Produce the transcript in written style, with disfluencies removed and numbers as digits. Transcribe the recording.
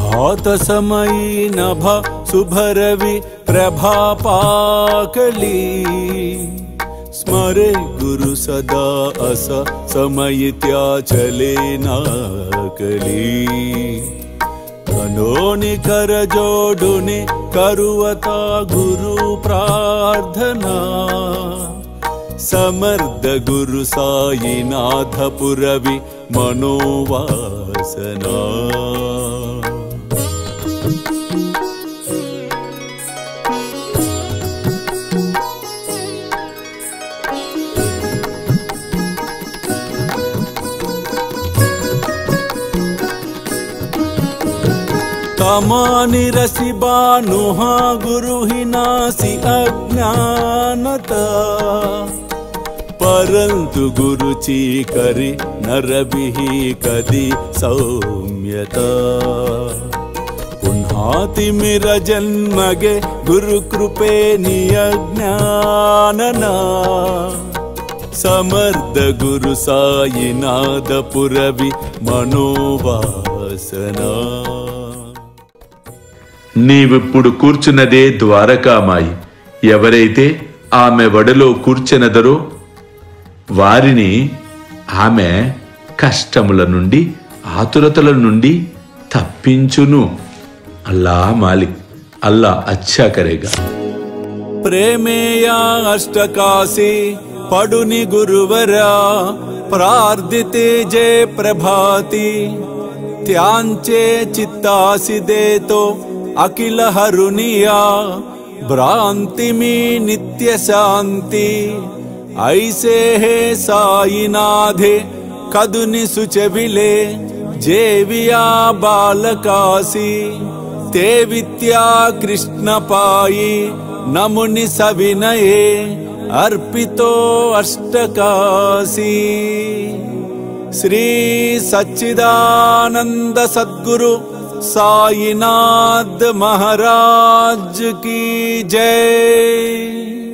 भात समयी नभ शुभरवि प्रभापाकली स्मरे गुरु सदा अस समयित्या चले नाकली कनोनि कर जोडुनि करुवता गुरु प्रार्थना समर्थ गुरु साईनाथ पुरवि मनोवासना तमानि रसि बानुहा गुरु ही नासी अज्ञानता परंतु गुरु ची करी नरबिहि कदी सौम्यता पुन्हाति मेरा जन्मगे गुरु कृपे नियज्ञानना समर्थ गुरु साईनाथ पुरवि मनोवासना నీవిప్పుడు కూర్చున్నదే ద్వారకామాయి. ఎవరైతే ఆమె వడిలో కూర్చున్నదరో వారిని ఆమె కష్టముల నుండి ఆతురతల నుండి తప్పించును. అల్లా మాలిక్, అల్లా అచ్చా కరేగా. ప్రేమేయా అష్టకాశీ పడుని గురువరా ప్రార్థితే జయ ప్రభాతి త్యాంచే చిత్తాసి దేతో अखिल हरुनिया भ्रांति में नित्य शांति ऐसे है साईनाथे कदुनि सुचविले जेविया बालकासी ते विद्या कृष्ण पाई नमुनि सविनये अर्पितो अष्टकासी श्री सच्चिदानंद सद्गुरु साईनाथ महाराज की जय।